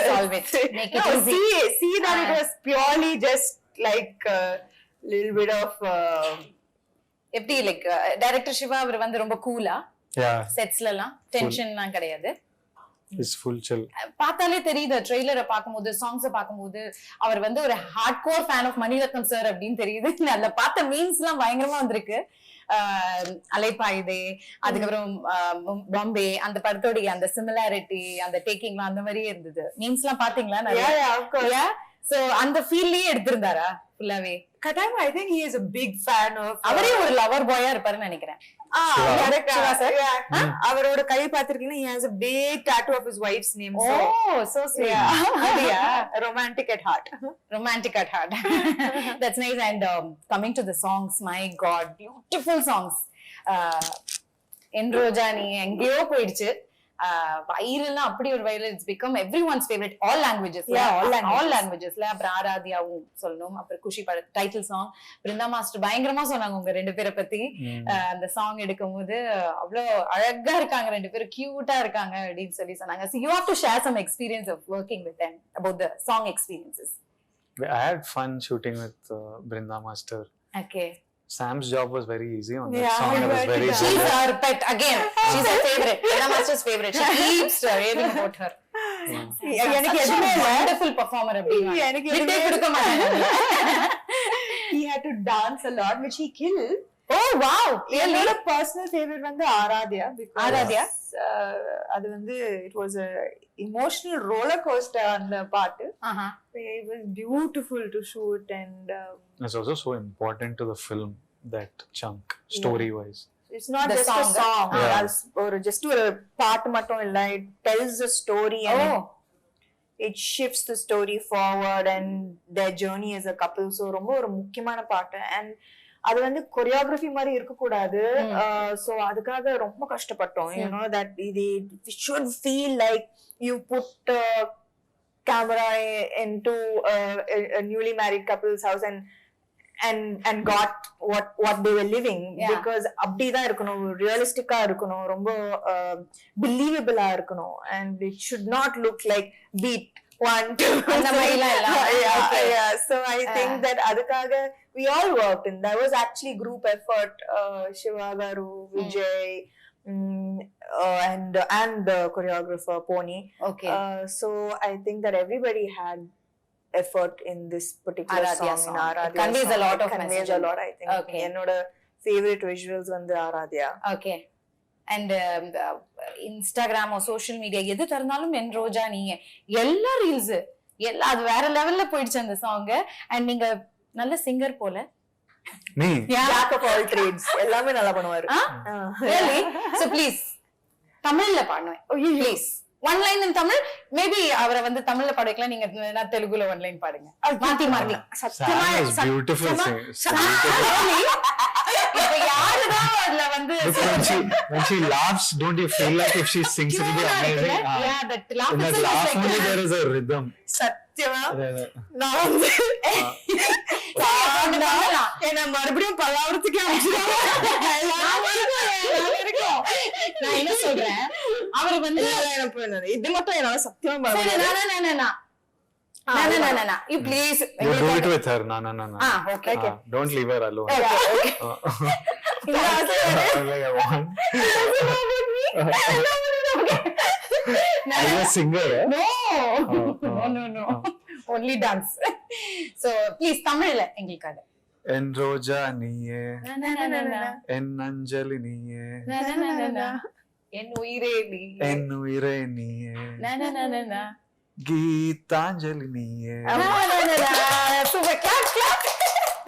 solve it, make it easy. See that it was purely just like a little bit of எப்படி like director Shiva அவர் வந்து ரொம்ப கூலா செட்ஸ்ல எல்லாம் டென்ஷன்லாம் கிடையாது. It's full chill. பார்த்தாலே தெரியுது, ட்ரெய்லரை பார்க்கும்போது, சாங்ஸை பார்க்கும்போது அவர் வந்து ஒரு hardcore fan of Mani Ratnam sir அப்படின்னு தெரியுது. அதுல பார்த்த மீம்ஸ் எல்லாம் பயங்கரமா வந்திருக்கு. அலைப்பாயுதே, அதுக்கப்புறம் பாம்பே, அந்த படத்தோடைய அந்த சிமிலாரிட்டி, அந்த டேக்கிங்லாம் அந்த மாதிரியே இருந்தது. மீம்ஸ் எல்லாம் பாத்தீங்களா? நிறைய. சோ அந்த ஃபீல்லயே எடுத்திருந்தாரா ஃபுல்லாவே? Kadam, I think he is a big fan of. அவரே ஒரு லவர் பாயா இருப்பாருன்னு நினைக்கிறேன். அவரோட கை பாத்திருக்கீங்கன்னா, he has a big tattoo of his wife's name. Oh, so sweet. Yeah. Romantic at heart. Romantic at heart. That's nice. And coming to the songs, my God, beautiful songs. Enrojani எங்கேயோ போயிடுச்சு. வைரல்னா அப்படி ஒரு viral. It's become everyone's favourite. All லாங்குவேஜஸ்ல, all லாங்குவேஜஸ்ல. அப்புறம் ஆராத்யாவும் சொல்லணும். அப்புறம் Kushi title song. Brinda master பயங்கரமா சொன்னாங்க உங்க ரெண்டு பேரை பத்தி. அந்த சாங் எடுக்கும் போது அவ்வளவு அழகா இருக்காங்க, ரெண்டு பேரும் கியூட்டா இருக்காங்க அப்படின்னு சொல்லி சொன்னாங்க. So you have to share some experience of working with them, about the song experiences. I had fun shooting with Brinda Master. Okay. Sam's job was very easy on that song. It was very she's her pet again. She's her favorite. Brinda Master's favorite. She keeps raving about her. எனக்கு எதுவுமே wonderful performer அப்படிங்க. எனக்கு எதுவுமே கொடுக்க மாட்டாங்க. He had to dance a lot, which he killed. Oh wow, really? என்னோட personal favourite வந்து ஆராத்யா. ஆராத்யா? அது வந்து it was a emotional roller coaster அந்த பாட்டு. It was beautiful to shoot and It's also so important to the film, that chunk, story wise. it's not The just a song. Yeah. ஒரு just ஒரு பாட்டு மட்டும் இல்ல, it tells a story and it shifts the story forward and their journey as a couple. So ரொம்ப ஒரு முக்கியமான பாட்டு. And அது வந்து கொரியோகிராஃபி மாதிரி இருக்க கூடாது. So அதுக்காக ரொம்ப கஷ்டப்பட்டோம். You know that it should feel like you put camera into a newly married couple's house and got what they were living. Because அப்படிதான் இருக்கணும், ரியலிஸ்டிக்கா இருக்கணும், ரொம்ப believable இருக்கணும். And it should not look like beat 1 2 அந்த மாதிரிலாம் இல்ல. yeah. So I think that அதுக்காக we all worked and there was actually group effort. Shiva garu, Vijay, and the choreographer Pony. Okay. So I think that everybody had effort in this particular Aradhya song. song. In Aradhya It conveys song. a lot of It conveys message. a lot, I think. Okay. என்னோட favorite visuals வந்து Aradhya. Okay. And Instagram social media எது திறந்தாலும் என் ரோஜா நீங்க எல்லா reels எல்லாம் அது வேற லெவல்ல போயிடுச்சு அந்த சாங். அண்ட் நீங்க நல்ல சிங்கர் போல. Me? Jack of all trades. எல்லாமே நல்லா பண்ணுவாரு. Really? So please தமிழ்ல பாடுவேன். Please. One line in Tamil. Maybe அவரை வந்து தமிழ்ல பாட வைக்கலாம், நீங்க தெலுங்குல one line பாடுங்க. மாத்தி மாத்தி. Sam is beautiful singer. இப்ப யாருதான் அதுல வந்து When she laughs, don't you feel like if she sings it will be amazing? Yeah, that laugh In that itself laugh is like only there is a rhythm. சத்தியமா Yeah. நான் வந்து என்ன மறுபடியும் பல்லாவரத்துக்கு நான் என்ன சொல்றேன், அவர் வந்து இது மட்டும் என்னால சத்தியமா you please You do it with her. No. okay. Don't leave her alone. Okay. Like I want. Are you a singer? No. Only dance. So please தமிழ்ல எங்களுக்காக. என் ரோஜா நீயே, என் அஞ்சலி நீயே, என் உயிரே நீ, என் உயிரே நீயே, கீதாஞ்சலி நீயே. Super, clap.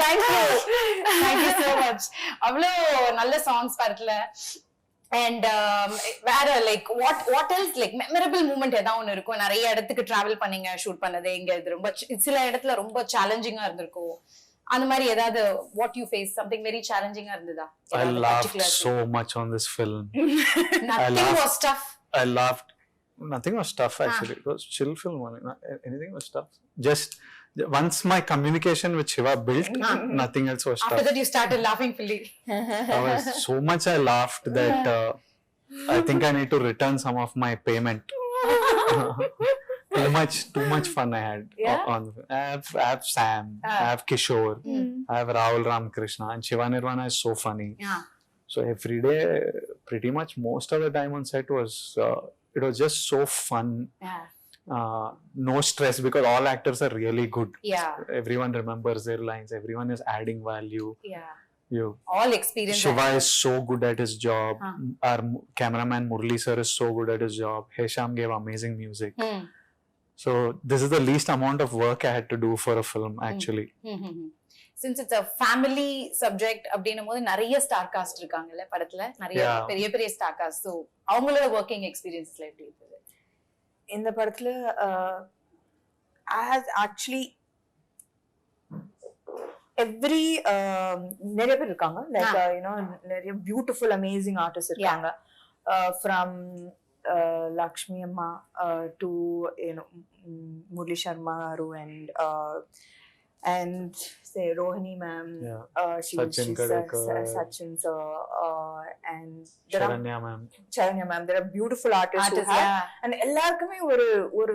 Thank you so much. அவ்வளோ நல்ல சாங்ஸ் படத்துல. And வேற like what else, like memorable moment ஏதாவது ஒண்ணு இருக்கும். நிறைய இடத்துக்கு டிராவல் பண்ணீங்க, ஷூட் பண்ணது எங்க இது ரொம்ப சில இடத்துல ரொம்ப சேலஞ்சிங்கா இருந்திருக்கும். அந்த மாதிரி ஏதாவது what you face something very challenging-ஆ இருந்ததா? I laughed so much on this film. Nothing was tough. I laughed. Nothing was tough actually. It was chill film only. Anything was tough. Just once my communication with Shiva built, nothing else was tough. After that you started laughing fully. So much I laughed that I think I need to return some of my payment. Too much fun I had. I have Sam, I have Kishore, I have Rahul Ramakrishna, and Shiva Nirvana is so funny. Yeah. So every day, pretty much most of the time on set was it was just so fun. Yeah. No stress because all actors are really good. Yeah. Everyone remembers their lines. Everyone is adding value. Yeah. All experience. Shiva is so good at his job. Our cameraman Murli sir is so good at his job. Hesham gave amazing music. So this is the least amount of work I had to do for a film actually. Since it's a family subject அப்படின்னும் போது நிறைய star cast இருக்காங்கல்ல படத்துல, நிறைய பெரிய பெரிய star cast. So அவங்களோட working எக்ஸ்பீரியன்ஸ்ல எப்படி இருந்தது இந்த படத்துல? I had actually every நிறைய பேர் இருக்காங்க, like you know, நிறைய beautiful amazing artists இருக்காங்க. From Lakshmi Amma to you know Murli Sharma and say Rohini ma'am, Sachin Kadekar, Sachin sir, and Sharanya ma'am. There are beautiful artists who have, and எல்லாருக்குமே ஒரு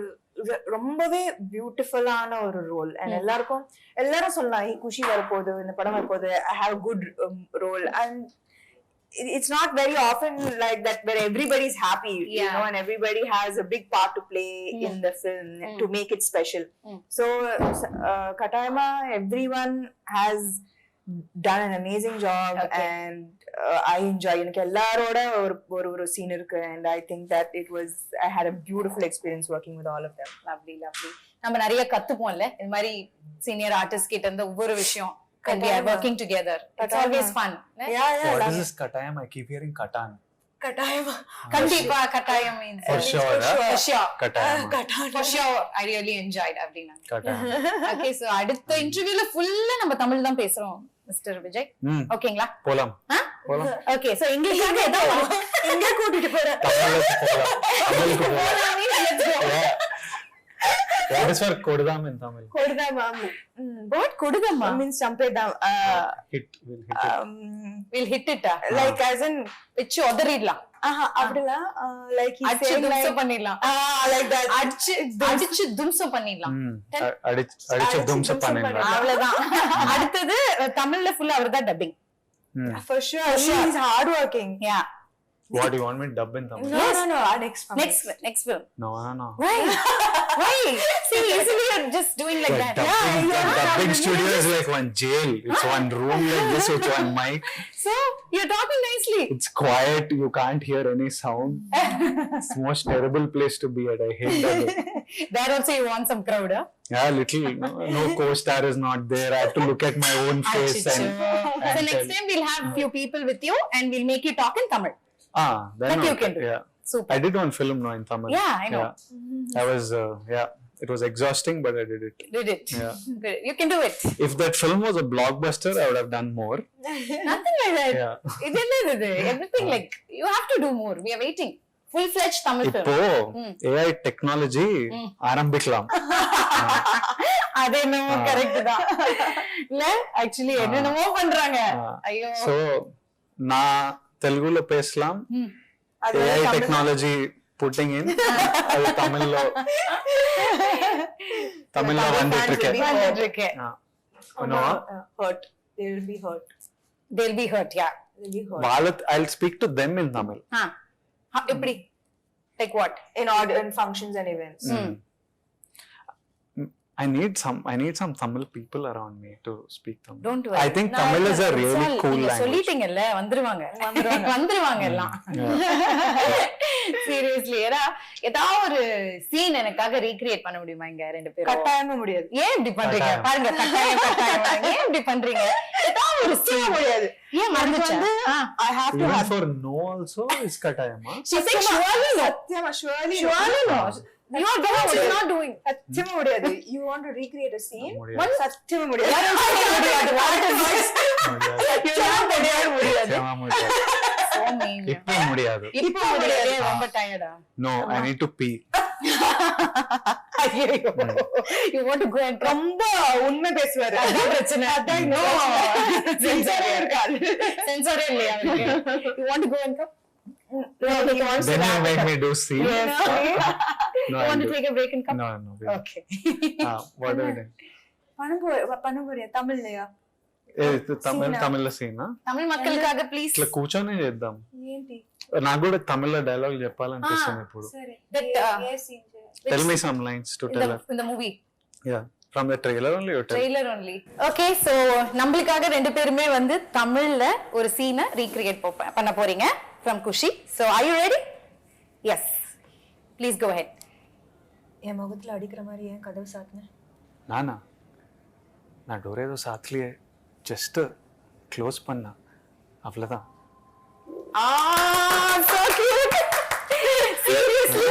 ரொம்பவே பியூட்டிஃபுல்லான ஒரு role. And எல்லாரும் சொல்லலாம் குஷி வரப்போகுது, இந்த படம் வரப்போகுது, I have good role. And it's not very often like that where everybody's happy, you know, and everybody has a big part to play in the film to make it special. So Katayama, everyone has done an amazing job. Okay. And I enjoy எனக்கு எல்லாரோட ஒரு scene இருக்கு, and I think that I had a beautiful experience working with all of them. Lovely. நம்ம நிறைய கத்துப்போம்ல இந்த மாதிரி senior artist கிட்ட இருந்து ஒவ்வொரு விஷயம் and we are working together. It's always fun. Yeah, What is this katayam? I keep hearing katan. கட்டாயமா கண்டிப்பா கட்டாயம் means For sure. for sure Katayam. for sure I really enjoyed அப்படினா Katayam. okay so அடுத்த இன்டர்வியூல ஃபுல்லா நம்ம தமிழ் தான் பேசுறோம் மிஸ்டர் விஜய் ஓகேங்களா போலாம் போலாம் ஓகே சோ இங்கிலீஷ்ல ஏதோ எங்க கூட்டிட்டு போற தமிழுக்கு போலாம் What is for kodudam in Tamil? கொடுதாம். what கொடுதம்மா means champedam. we'll hit it Like as in வெச்சு உதறிடலாம் அப்படிலாம் like he's அடிச்சு saying like தும்சம் பண்ணிடலாம் like that. அடிச்சு தும்சம் பண்ணிடலாம் அடிச்சு தும்சம் பண்ணிடலாம். அவ்வளவுதான் அடுத்தது தமிழ்ல ஃபுல்லா அவர்தான் dubbing For sure. He's hard working. yeah What do you want me to dub in Tamil? No. Next film. No. why see easily you're just doing like that Dubbing studio is like one jail. It's one room like this with one mic. so you're talking nicely It's quiet. You can't hear any sound. It's the most terrible place to be at. I hate that. there also you want some crowd Yeah, little. No co-star is not there. I have to look at my own face. so next time we'll have few people with you and we'll make you talk in Tamil then That you can do. Yeah. super I did one film now in Tamil. Yeah, I know. I was, it was exhausting, but I did it. did it Yeah. good you can do it If that film was a blockbuster, I would have done more. nothing like that Yeah. இது everything like you have to do more we are waiting full fledged Tamil film இப்போ AI technology ஆரம்பிக்கலாம். அது என்னமோ correct தான் இல்ல actually என்னென்னமோ பண்றாங்க ஐயோ So நான் தெலுங்குல பேசலாம். AI technology putting in அது தமிழ்ல வந்துட்டு இருக்கு. Hurt. They will be hurt. they'll be hurt yeah I'll speak to them in Tamil. எப்படி like what In functions and events. I need some Tamil people around me to speak Tamil. don't worry I think Tamil is a really cool language. சொல்லிட்டீங்கல்ல வந்துருவாங்க எல்லாம் seriously ஏதா ஒரு scene எனக்காக recreate பண்ண முடியுமா இங்க ரெண்டு பேரும் கட்டாயமா முடியாது. ஏன் இப்படி பண்றீங்க பாருங்க கட்டாயம் ஏன் இப்படி பண்றீங்க ஏதா ஒரு சீன் முடியாது ஏன் மறந்துச்சு I have to Even for no also is katayama. she said surely no surely no you are doing what you're not doing சத்தியமா முடியாது. You want to recreate a scene? முடியாது. சத்தியமா முடியாது. இப்போ முடியாது. ரொம்ப டயர்டா No, I need to pee. you want to go and ரொம்ப உண்மை பேசுவாரு. அதான் பிரச்சனை no சென்சாரே இருக்காது சென்சாரே இல்லையா அவருக்கு you want to go and come Then you make me do scene. No, you want to take a break and come No. okay What are you பண்ண போறியா தமிழ்லயா? తమిళ సీన్ தமிழ் மக்களுக்காக ப்ளீஸ் ఇట్లా కూర్చొని చేద్దాం. ఏంటి? నాకు కూడా తమిళ డైలాగ్ చెప్పాలనిపిస్తుంది ఇప్పుడు. Tell me some lines to tell her. in the movie Yeah, from the trailer only you tell. trailer only okay so நம்மளுக்காக ரெண்டு பேருமே வந்து தமிழ்ல ஒரு சீனை ரீக்ரியேட் பண்ண போறீங்க from Kushi so are you ready yes please go ahead என் முகத்துல அடிக்கிற மாதிரி ஏன் கதவு சாத்துன? నా డోర్ ఏదో సాత్లియే జస్ట్ క్లోజ్ பண்ணா அவ்வளவுதான். so cute seriously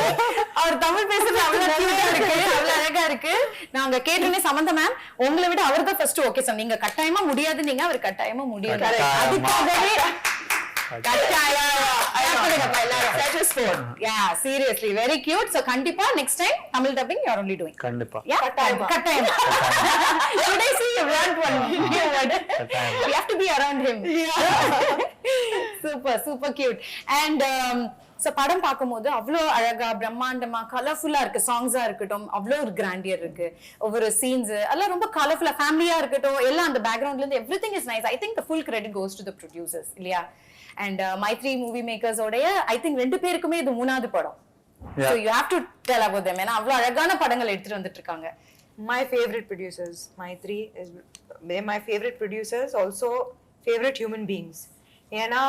அவர் தமிழ் பேசுறது அவ்வளவு கியூட்டா இருக்கு அவ்வளவு அழகா இருக்கு நாங்க கேட்டோனே சமந்தா மேம் உங்களை விட அவர் தான் ஃபர்ஸ்ட் ஓகே சார் நீங்க கட்டாயமா முடியாது நீங்க அவர் கட்டாயமா முடியாது அதுக்காகவே yeah seriously very cute so kandipa next time Tamil dubbing you are only doing கண்டிப்பா yeah kattayam should I see you learned one new word you have to be around him super cute and so படம் பாக்கும்போது அவ்ளோ அழகா பிரம்மாண்டமா கலர்ஃபுல்லா இருக்கு சாங்ஸா இருக்கட்டும் அவ்ளோ ஒரு கிராண்டியர் இருக்கு ஒவ்வொரு சீன்ஸ் எல்லாம் ரொம்ப கலர்ஃபுல்லா ஃபேமிலியா இருக்கட்டும் எல்லாம் அந்த பேக்ரவுண்ட்ல இருந்து everything is nice I think the full credit goes to the producers இல்லையா and my three movie makers ஓடைய I think ரெண்டு பேருக்குமே இது மூணாவது படம் so you have to tell about them ஏன்னா அவ்ளோ அழகான படங்கள் எடுத்துட்டு வந்துட்டு இருக்காங்க My favorite producers, my three is they're my favorite producers, also favorite human beings. ஏன்னா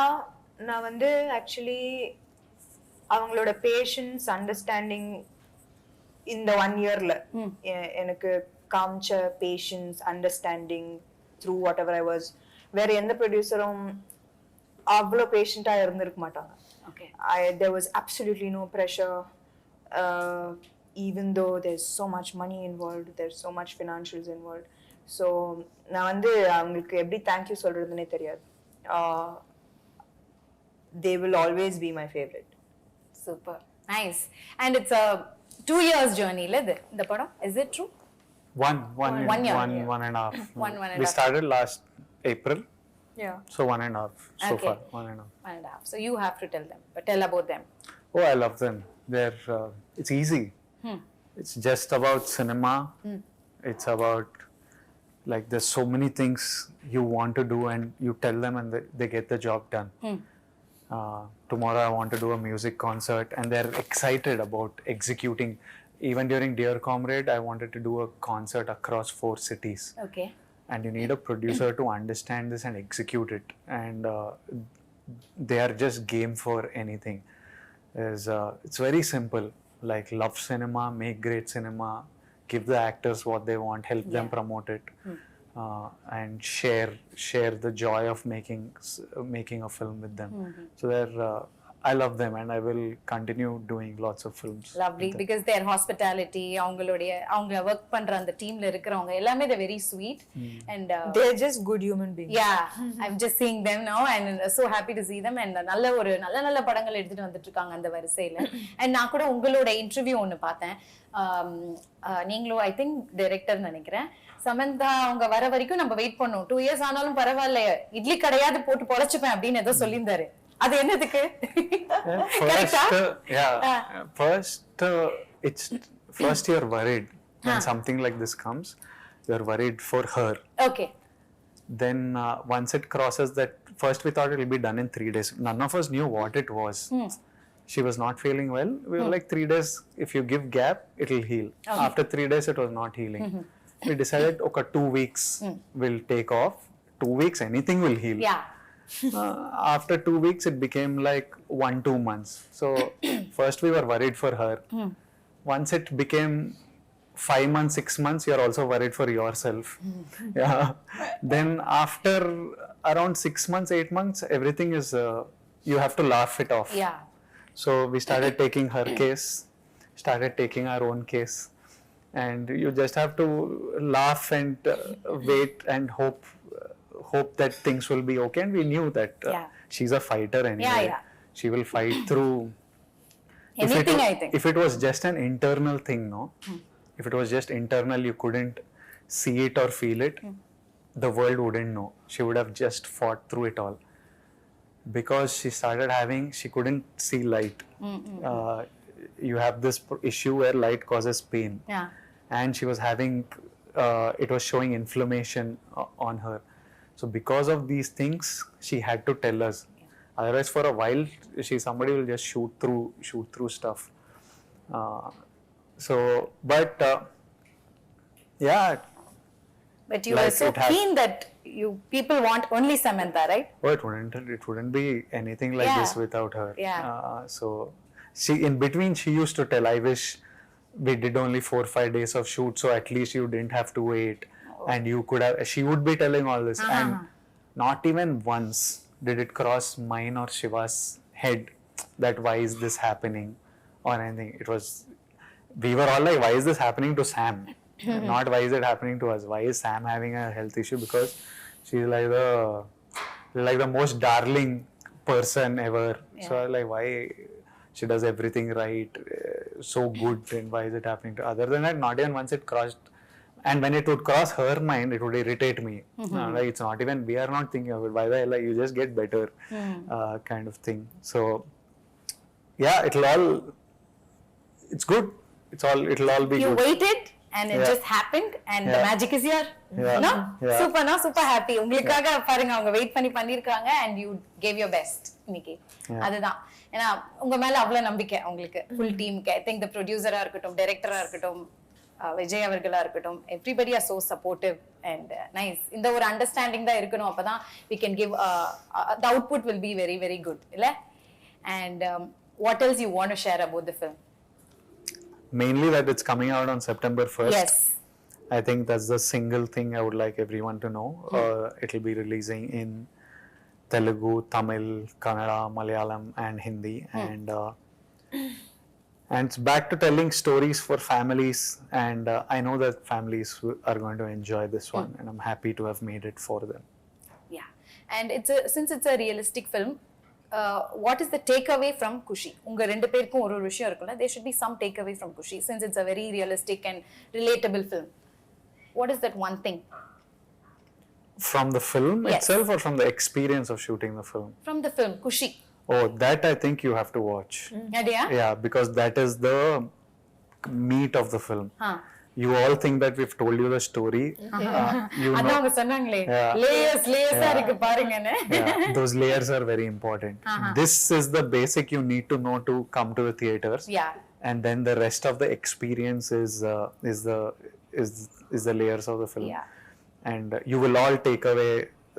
நான் வந்து ஆக்சுவலி அவங்களோட பேஷன்ஸ் அண்டர்ஸ்டாண்டிங் இந்த 1 இயர்ல எனக்கு காமிச்ச patience understanding through whatever I was வேற எந்த ப்ரொடியூசரும் அவ்வளோ பேஷண்டா இருந்திருக்க மாட்டாங்க. There was absolutely no pressure, even though there's so much money involved, there's so much financials involved. So நான் வந்து அவங்களுக்கு எப்படி தேங்க்யூ சொல்றதுன்னே தெரியாது. They will always be my favorite. Super nice. And it's a 2 years journey la the padam, is it true? One and a half. We started last April. Yeah. So 1.5 so Okay. far. 1.5. 1.5. So you have to tell them, but tell about them. Oh, I love them. They're it's easy. It's just about cinema. It's about like there's so many things you want to do and you tell them and they get the job done. Tomorrow I want to do a music concert and they're excited about executing. Even during Dear Comrade, I wanted to do a concert across 4 cities. Okay. And you need a producer to understand this and execute it. And they are just game for anything. It's very simple. Like love cinema, make great cinema, give the actors what they want, help them promote it, and share the joy of making a film with them. So I love them and I will continue doing lots of films. Lovely, because their hospitality, அவங்க work பண்ற அந்த டீம்ல இருக்கிறவங்க எல்லாமே they're very sweet and They're just good human beings. yeah, I'm just seeing them now and so happy to see them and நல்ல படங்கள் எடுத்துட்டு வந்துட்டு இருக்காங்க அந்த வரிசையில. And நான் கூட உங்களோட இன்டர்வியூ ஒன்னு பார்த்தேன். நீங்களும் ஐ திங்க் டைரக்டர் நினைக்கிறேன். சமந்தா அவங்க வர வரைக்கும் நம்ம வெயிட் பண்ணோம், 2 years ஆனாலும் பரவாயில்ல, இட்லி கடையாவது போட்டு பொழைச்சுப்பேன் அப்படின்னு ஏதோ சொல்லியிருந்தாரு. அது என்னதுக்கு? First you're worried when something like this comes. You're worried for her. Okay. Then once it crosses that, first we thought it will be done in 3 days. None of us knew what it was. She was not feeling well. We were like 3 days, if you give gap, it will heal. After 3 days, it was not healing. We decided, okay, 2 weeks will take off. 2 weeks, anything will heal. Yeah. After 2 weeks, it became like 1-2 months. So first we were worried for her. Once it became 5 months, 6 months, you're also worried for yourself. Yeah. Then after around 6 months, 8 months, everything is, you have to laugh it off. Yeah. So we started taking her case, started taking our own case. And you just have to laugh and wait and hope that things will be okay. And we knew that she's a fighter anyway. Yeah. She will fight through anything, I think. If it was just an internal thing, no? If it was just internal, you couldn't see it or feel it, the world wouldn't know. She would have just fought through it all. Because she couldn't see light. You have this issue where light causes pain. Yeah. And she was having, it was showing inflammation on her. So because of these things, she had to tell us. Otherwise, for a while, somebody will just shoot through stuff. Yeah. But you were so keen that people want only Samantha, right? Oh, it wouldn't be anything like this without her. Yeah. So in between, she used to tell, I wish we did only 4-5 days of shoot, so at least you didn't have to wait. And you could have, she would be telling all this. And not even once did it cross mine or Shiva's head that why is this happening or anything. It was, we were all like, why is this happening to Sam? Not why is it happening to us? Why is Sam having a health issue? Because she's like the most darling person ever. So like, why she does everything right, so good, and why is it happening to other than that? Not even once it crossed. And when it would cross her mind, it would irritate me. Like, it's not even, we are not thinking of it. Why the hell, like, you just get better, kind of thing. So yeah, it's good. It'll all be you good. You waited and it just happened and the magic is here. No? Super happy. உங்களுக்காக பாருங்க, அவங்க wait பண்ணிருக்காங்க and you gave your best இன்னைக்கு. அதுதான். ஏன்னா உங்க மேல அவ்வளவு நம்பிக்கை உங்களுக்கு, full team. I think the producer இருக்கட்டும், director இருக்கட்டும், விஜய் அவர்களா இருக்கட்டும், everybody are so supportive and nice. இந்த ஒரு அண்டர்ஸ்டாண்டிங் தான் இருக்கணும், அப்பதான் we can give the output will be very very good, இல்ல? And what else you want to share about the film? Mainly that it's coming out on September 1st. Yes. I think that's the single thing I would like everyone to know. It'll be releasing in Telugu, Tamil, Kannada, Malayalam and Hindi. And it's back to telling stories for families, and I know that families are going to enjoy this one, and I'm happy to have made it for them. Yeah. And since it's a realistic film, what is the takeaway from Kushi? உங்க ரெண்டு பேருக்கும் ஒரு விஷயம் இருக்குல்ல, there should be some takeaway from Kushi since it's a very realistic and relatable film. What is that one thing? From the film Yes. itself, or from the experience of shooting the film? From the film Kushi. Oh, that I think you have to watch. Yeah. Yeah, because that is the meat of the film. You all think that we've told you the story. You அதான் know, அவங்க சொன்னாங்களே, Yeah. லேயர்ஸா இருக்கு பாருங்கன்னு. yeah, those layers are very important. This is the basic you need to know to come to the theaters. Yeah. And then the rest of the experience is the layers of the film. Yeah. And you will all take away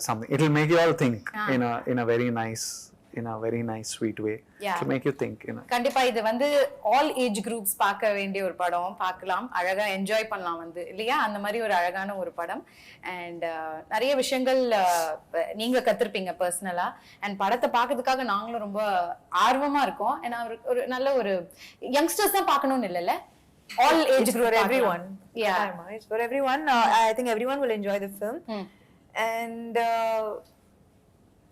something. It'll make you all think in a very nice sweet way. Yeah. To make you think, கண்டிப்பா இது வந்து all age groups பார்க்க வேண்டிய ஒரு படம், பார்க்கலாம், அழகா enjoy பண்ணலாம் வந்து, இல்லையா? அந்த மாதிரி ஒரு அழகான ஒரு படம். அண்ட் நிறைய விஷயங்கள் நீங்க கத்திருப்பீங்க பர்சனலா. அண்ட் படத்தை பார்க்கறதுக்காக நாங்களும் ரொம்ப ஆர்வமா இருக்கோம். ஏன்னா ஒரு நல்ல ஒரு யங்ஸ்டர்ஸ் தான் பார்க்கணும்னு இல்லைல்ல, all age group, for everyone. Yeah. It's for everyone. I think everyone will enjoy the film. And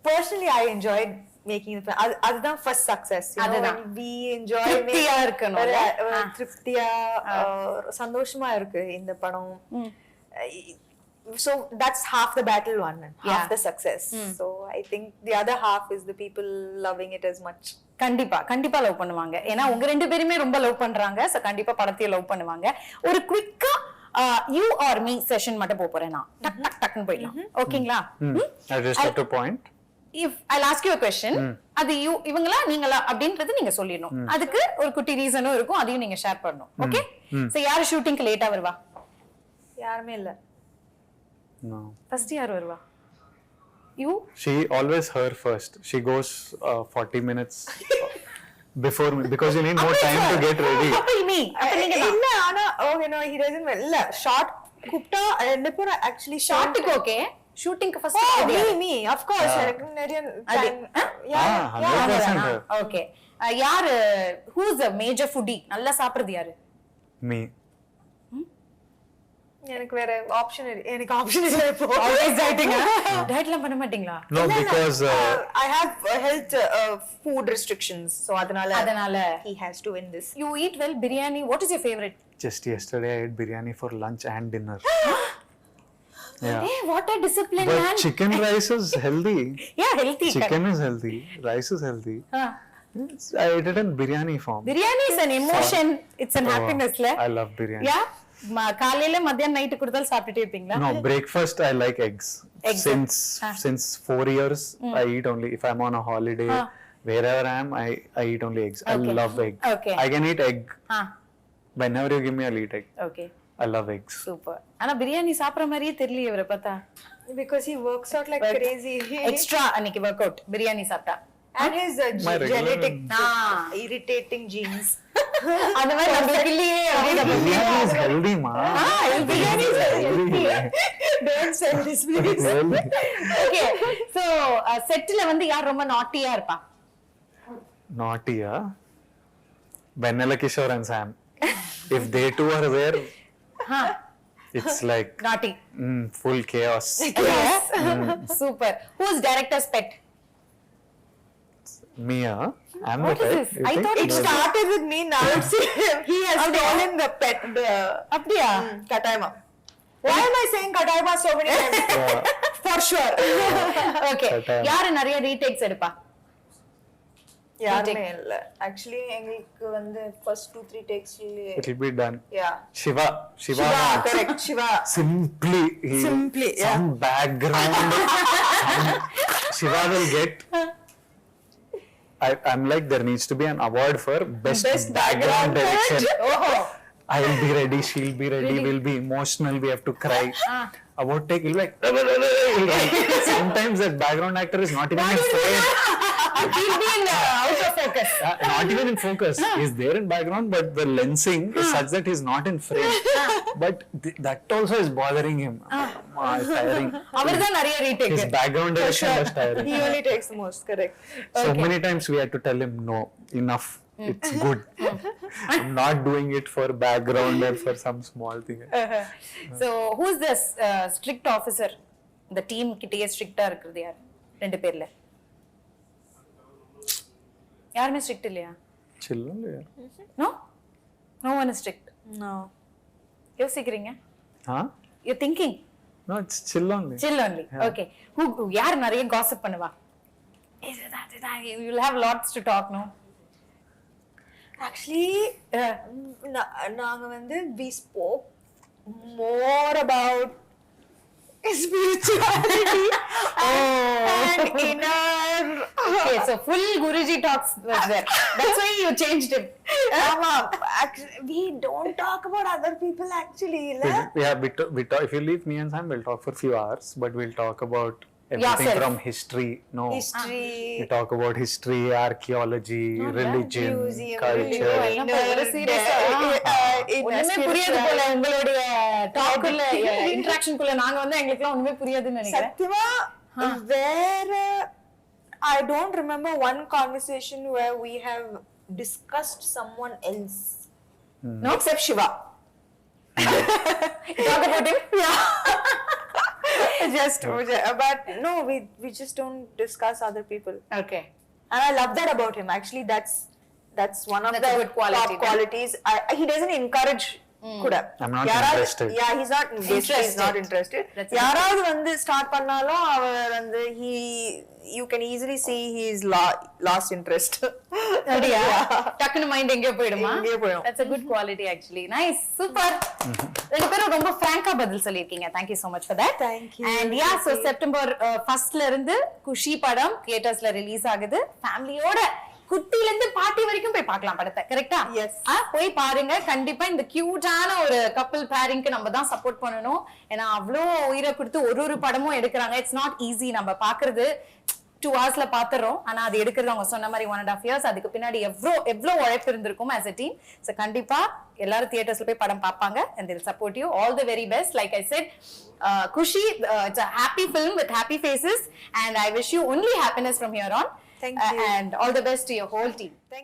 personally, I enjoyed making the film. அதுதான் first success. You know, when we enjoy திருப்தியா இருக்கணும்ல. திருப்தியா சந்தோஷமா இருக்கு இந்த படம். So that's half the battle won, half the success. So I think the other half is the people loving it as much. கண்டிப்பா love பண்ணுவாங்க. ஏன்னா உங்க ரெண்டு பேருமே ரொம்ப லவ் பண்றாங்க. சோ கண்டிப்பா படத்தையும் லவ் பண்ணுவாங்க. ஒரு குவிக்கா you or me செஷன் மட்டும் போறேன் நான். டக் டக் டக்னு போயிடலாம். ஓகேங்களா? I just have to point. If I'll ask you a question, அது இவங்களா நீங்களா அப்படின்றது நீங்க சொல்லிடணும். அதுக்கு ஒரு குட்டி ரீசனும் இருக்கும், அதையும் நீங்க ஷேர் பண்ணணும். ஓகே? சோ யாரு ஷூட்டிங்க்கு லேட்டா வருவா? யாருமே இல்ல. No. ஃபர்ஸ்ட் யார் வருவா? You? She always her first. She goes 40 minutes before me because you need more time to get ready. me. இல்ல ஆனா okay no he doesn't இல்ல ஷார்ட் கூப்டா ரெண்டு பேரும் actually ஷார்ட்டுக்கு ஓகே, ஷூட்டிங்க்கு ஃபர்ஸ்ட் me of course எனக்கு நிறைய time. 100%. ஓகே. யாரு who is a major foodie? நல்லா சாப்பிடுறது யாரு? Me. எனக்கு வேற ஆப்ஷன் இல்ல இப்போ. Always dieting. டயட்லாம் பண்ண மாட்டீங்களா? No, because I have health food restrictions, so அதனால he has to win this. You eat well biryani. What is your favorite? just yesterday I ate biryani for lunch and dinner. Yeah. Hey, what a discipline, But man. chicken rice is healthy. Yeah, healthy. Chicken is healthy. Rice is healthy. I ate it in biryani form. Biryani is an emotion. It's an happiness, la. I love biryani. Yeah. காலையில மத்தியானம் night கொடுத்தாலும் சாப்பிட்டுட்டே இருப்பீங்களா? No, breakfast I like eggs. Since 4 years I eat only if I'm on a holiday. Wherever I am, I eat only eggs. I love egg. Okay. I can eat egg. Whenever you give me, I'll eat egg. Okay. I love eggs. Super. ஆனா பிரியாணி சாப்பிடுற மாதிரியே தெரியல இவரை பார்த்தா. Because he works out like crazy. Extra அன்னைக்கு work out biryani சாப்பிட்டா. And his genetic irritating genes. அந்த மாதிரி நமக்கு இல்லையே. Biryani is healthy, ma. Biryani is healthy. Don't sell this please. Okay. So செட்ல வந்து யார் ரொம்ப நாட்டியா இருப்பா? Naughty, Vanilla Kishore and Sam. If they two are there, it's like Naughty. Full chaos. Yes. Super. Who's director's pet? Mia, I'm What the is pet. this? You I think? thought It started with me, now it's he has stolen the pet, the அப்படியா? Kataima. Why am I saying Kataima so many times? For sure. Okay. Kataima. யாரு நிறைய retakes எடுப்பா? யாருமே இல்ல. Actually எங்களுக்கு வந்து first 2-3 takes It'll be done. yeah. Shiva, Correct. Shiva. Simply, some background. Shiva will get. I'm like, there needs to be an award for best background direction. I'll be ready, she'll be ready, we'll be emotional, we have to cry. About take, he'll be like, he'll run. Sometimes that background actor is not even in frame. He'll be in out of focus. Not even in focus. He's there in background, but the lensing is such that he's not in frame. But that also is bothering him. It's tiring. அவர்தான் நிறைய retake. His background direction was tiring. He only takes the most, correct. So many times we had to tell him, no, enough. It's good. I'm not doing it for background or for some small thing. So who's the strict officer? The team கிட்டயே ஸ்ட்ரிக்ட்டா இருக்குது யார்? ரெண்டு பேர்ல. யாருமே strict இல்லையா? Chill only. No? No one is strict. No. யோசிக்கிறீங்க? Huh? You're thinking? No, it's chill only. Chill only. Okay. Who யார் நிறைய gossip பண்ணுவா? You'll have lots to talk, no? Actually, நாங்க வந்து we spoke more about spirituality and inner. Okay, so full Guruji talks was there. That's why you changed it. Actually, we don't talk about other people actually. Yeah, we talk, if you leave me and Sam, we'll talk for a few hours, but we'll talk about everything Yourself. from history. No. History. We talk about history, archaeology, religion, museum, culture. ஒண்ணுமே புரியாது போல உங்களுடைய டாக்குள்ள இன்டராக்ஷனுக்குள்ள நாங்க வந்து எங்களுக்குலாம் ஒண்ணுமே புரியாதுன்னு நினைக்கிறேன். சத்தியமா வேற I don't remember one conversation where we have discussed someone else. No, except Shiva. Talk about him? Yeah. But no, we just don't discuss other people. Okay. And I love that about him. Actually, that's one of That's the a good quality, top qualities. He doesn't encourage. Kuda. I'm not interested. Yeah, he's not basically he's not interested. யாராவது வந்து start பண்ணாலும் அவர் வந்து you can easily see he is lost interest. அப்படியா? டக்குனு mind எங்கேயோ போயிடுமா? எங்கேயோ போயிடும். That's a good quality actually. Nice. Super. ரெண்டு பேரும் ரொம்ப ஃப்ராங்கா பதில் சொல்லிருக்கீங்க. Thank you so much for that. Thank you. And yeah, so September 1st ல இருந்து குஷி படம் தியேட்டர்ஸ்ல ரிலீஸ் ஆகுது. ஃபேமிலியோட குட்டில இருந்து பாட்டி வரைக்கும் போய் பார்க்கலாம் படத்தை. கரெக்ட்டா? Yes. போய் பாருங்க. கண்டிப்பா இந்த கியூட்டான ஒரு கப்பிள் பேரிங்க்கு நம்ம தான் சப்போர்ட் பண்ணணும். ஏன்னா அவ்ளோ உயிரை கொடுத்து ஒரு படமும் எடுக்கிறாங்க. It's not easy. நம்ம பாக்குறது 2 hours பாத்துறோம். ஆனா அது எடுக்கிறது அவங்க சொன்ன மாதிரி 1.5 years. அதுக்கு பின்னாடி எவ்வளோ உழைப்பு இருந்திருக்கும் as a team. So கண்டிப்பா எல்லாரும் தியேட்டர்ஸ்ல போய் படம் பார்ப்பாங்க and they'll support you. All the very best. Like I said, Kushi, it's a happy film with happy faces and I wish you only happiness from here on. Thank you. And all the best to your whole team.